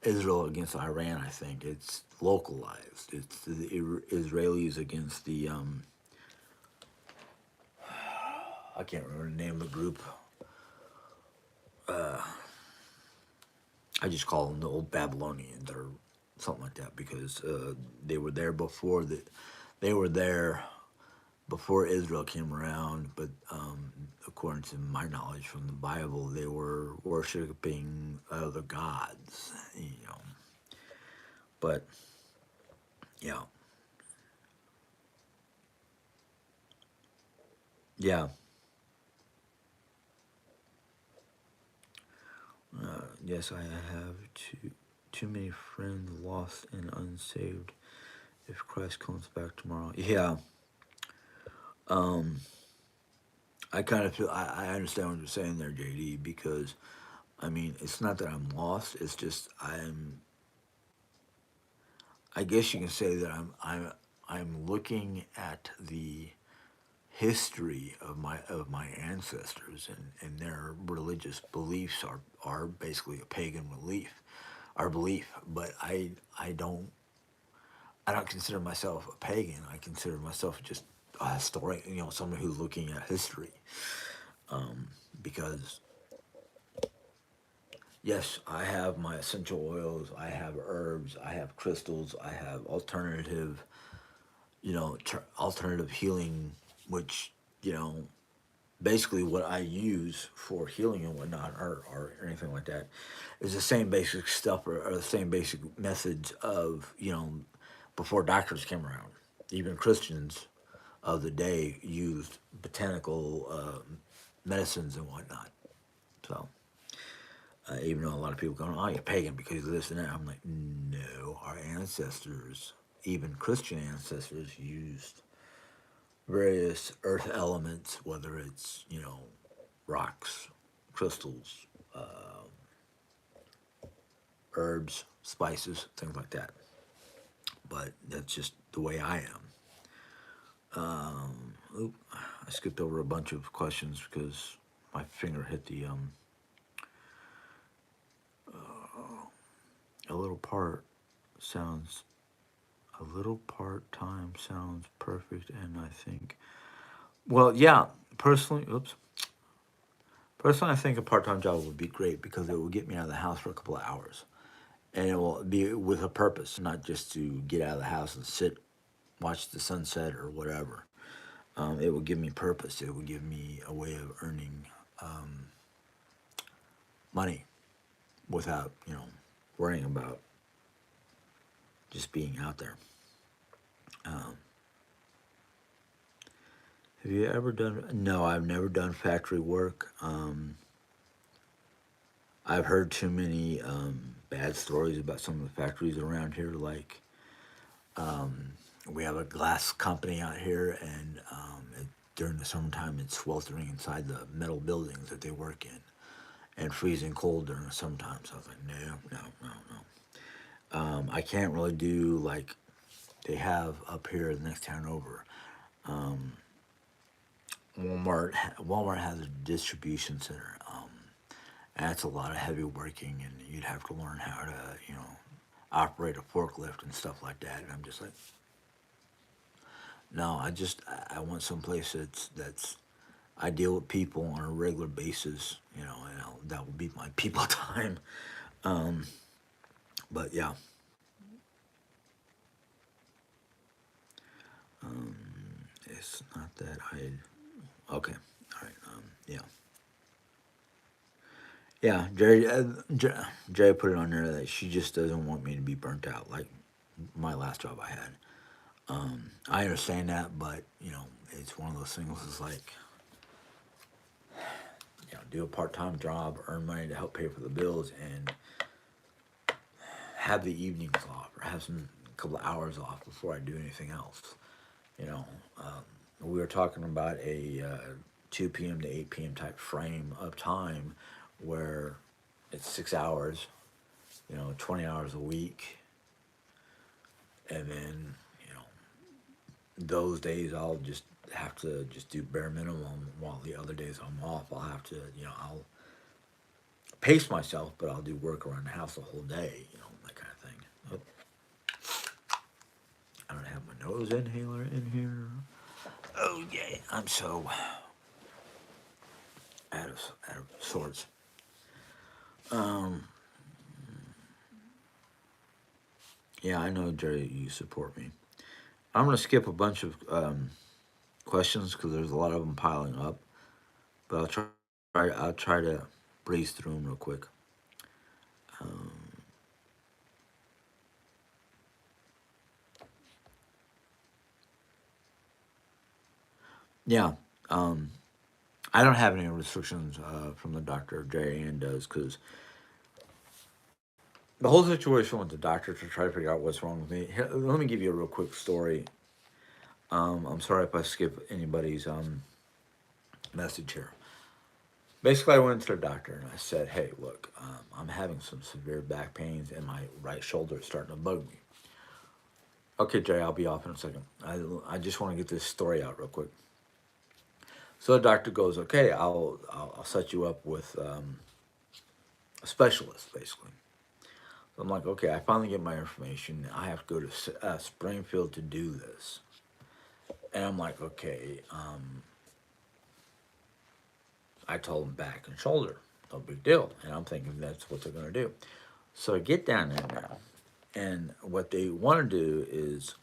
Israel against Iran. I think it's localized. It's the Israelis against the I can't remember the name of the group. I just call them the old Babylonians or something like that because they were there before they were there before Israel came around. But according to my knowledge from the Bible, they were worshiping other gods. But yeah, yeah. Yes, I have too many friends lost and unsaved. If Christ comes back tomorrow, yeah. Um, I kind of feel I understand what you're saying there, JD, because I mean it's not that I'm lost. It's just I guess you can say that I'm looking at the history of my ancestors and their religious beliefs are basically a pagan belief, our belief. But I don't consider myself a pagan. I consider myself just a historian, someone who's looking at history. Because yes, I have my essential oils, I have herbs, I have crystals, I have alternative healing, which you know, basically what I use for healing and whatnot, or anything like that, is the same basic stuff or the same basic methods of before doctors came around. Even Christians of the day used botanical medicines and whatnot. So even though a lot of people go, "Oh, you're pagan because of this and that," I'm like, no, our ancestors, even Christian ancestors, used various earth elements, whether it's rocks, crystals, herbs, spices, things like that. But that's just the way I am. Oop, I skipped over a bunch of questions because my finger hit the a little part sounds a little part time sounds perfect, and I think, well, yeah, personally, oops, personally, I think a part time job would be great because it will get me out of the house for a couple of hours, and it will be with a purpose, not just to get out of the house and sit, watch the sunset or whatever. It will give me purpose. It will give me a way of earning money without worrying about just being out there. Um, have you ever done? No, I've never done factory work. I've heard too many bad stories about some of the factories around here. Like we have a glass company out here, and during the summertime, it's sweltering inside the metal buildings that they work in, and freezing cold during the summertime. So I was like, no, no, no, no. I can't really do like they have up here the next town over. Walmart has a distribution center. And that's a lot of heavy working, and you'd have to learn how to, operate a forklift and stuff like that. And I'm just like, no, I want some place that's I deal with people on a regular basis, and that will be my people time. Um, but yeah, um, it's not that I. Okay, all right. Yeah, yeah. Jerry put it on there that she just doesn't want me to be burnt out like my last job I had. I understand that, but it's one of those things. It's like do a part-time job, earn money to help pay for the bills, and have the evenings off or have some couple of hours off before I do anything else. You know, we were talking about a 2 p.m. to 8 p.m. type frame of time where it's 6 hours, 20 hours a week, and then you know those days I'll just have to just do bare minimum while the other days I'm off. I'll have to, I'll pace myself, but I'll do work around the house the whole day, that kind of thing. Oh, I don't have my nose inhaler in here. Oh yeah, I'm so out of sorts. Um, yeah, I know, Jerry, you support me. I'm gonna skip a bunch of questions because there's a lot of them piling up, but I'll try to breeze through them real quick. Um, yeah, um, I don't have any restrictions from the doctor. Jerry Ann does because the whole situation with the doctor to try to figure out what's wrong with me. Here, let me give you a real quick story. I'm sorry if I skip anybody's message here. Basically, I went to the doctor and I said, "Hey, look, I'm having some severe back pains and my right shoulder is starting to bug me." Okay, Jay, I'll be off in a second. I just want to get this story out real quick. So the doctor goes, "Okay, I'll set you up with a specialist, basically." So I'm like, "Okay." I finally get my information. I have to go to Springfield to do this, and I'm like, "Okay." I told him back and shoulder, no big deal, and I'm thinking that's what they're gonna do. So I get down there now, and what they want to do is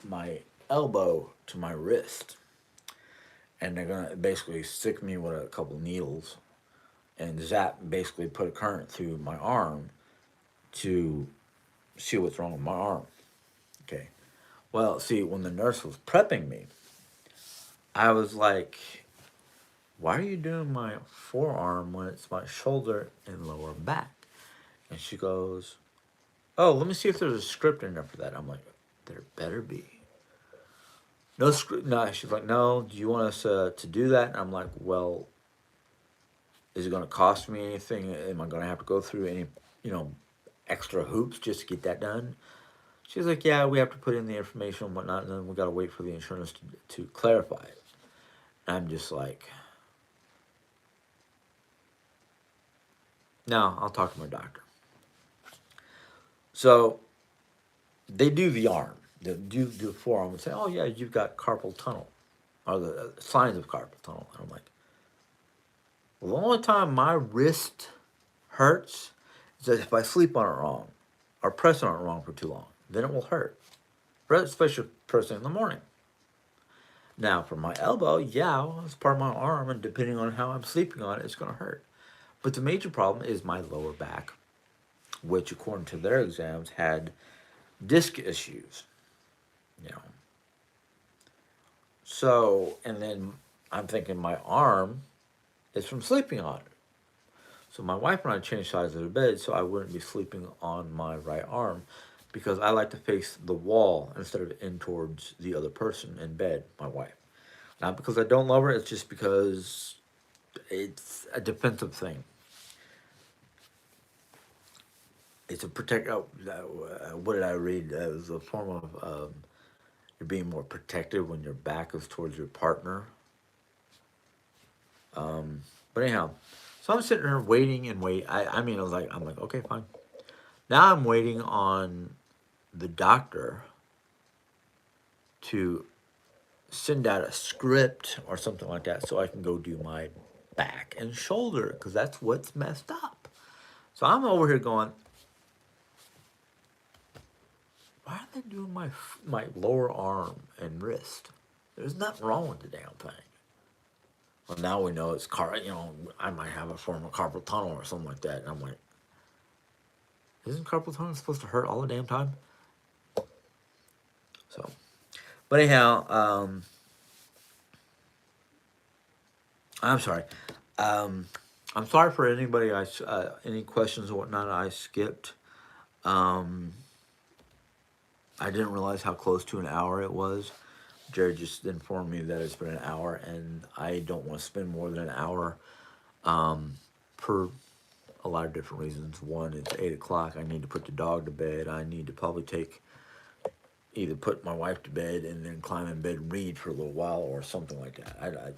my elbow to my wrist, and they're gonna basically stick me with a couple needles and zap, basically put a current through my arm to see what's wrong with my arm. Okay. Well, see, when the nurse was prepping me, I was like, why are you doing my forearm when it's my shoulder and lower back? And she goes, oh, let me see if there's a script in there for that. I'm like, there better be. No script. No, she's like, no, do you want us to do that? And I'm like, well, is it going to cost me anything? Am I going to have to go through any, you know, extra hoops just to get that done? She's like, yeah, we have to put in the information and whatnot, and then we got to wait for the insurance to clarify it. And I'm just like, no, I'll talk to my doctor. So they do the arm, they do the forearm, and say, oh yeah, you've got carpal tunnel, or the signs of carpal tunnel. And I'm like, well, the only time my wrist hurts is that if I sleep on it wrong, or press on it wrong for too long, then it will hurt, especially first thing in the morning. Now, for my elbow, yeah, well, it's part of my arm, and depending on how I'm sleeping on it, it's going to hurt. But the major problem is my lower back, which, according to their exams, had disc issues. You know, so and then I'm thinking my arm is from sleeping on it. So my wife and I changed sides of the bed so I wouldn't be sleeping on my right arm, because I like to face the wall instead of in towards the other person in bed, my wife. Not because I don't love her, it's just because it's a defensive thing. It's a protect. What did I read? It was a form of you're being more protective when your back is towards your partner. But anyhow, so I'm sitting there waiting and wait. I mean, I'm like, okay, fine. Now I'm waiting on the doctor to send out a script or something like that so I can go do my back and shoulder because that's what's messed up. So I'm over here going, why are they doing my lower arm and wrist? There's nothing wrong with the damn thing. Well, now we know it's I might have a form of carpal tunnel or something like that. And I'm like, isn't carpal tunnel supposed to hurt all the damn time? So, but anyhow, I'm sorry. Um, I'm sorry for anybody. Any questions or whatnot I skipped. Um, I didn't realize how close to an hour it was. Jared just informed me that it's been an hour, and I don't want to spend more than an hour for a lot of different reasons. One, it's 8 o'clock. I need to put the dog to bed. I need to probably either put my wife to bed and then climb in bed and read for a little while or something like that.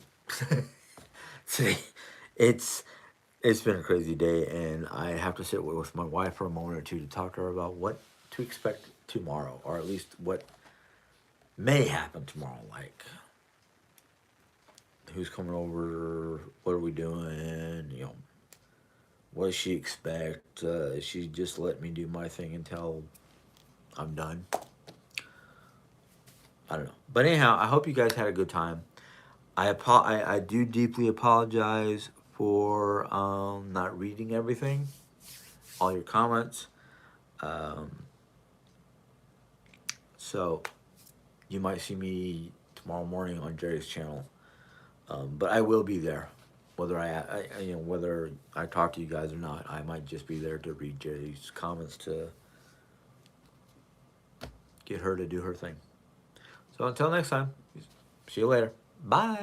See, it's it's been a crazy day, and I have to sit with my wife for a moment or two to talk to her about what to expect tomorrow, or at least what may happen tomorrow. Like, who's coming over? What are we doing? What does she expect? She just let me do my thing until I'm done. I don't know. But anyhow, I hope you guys had a good time. I do deeply apologize for not reading everything, all your comments. Um, so you might see me tomorrow morning on Jerry's channel, but I will be there, whether whether I talk to you guys or not. I might just be there to read Jerry's comments to get her to do her thing. So until next time, see you later. Bye.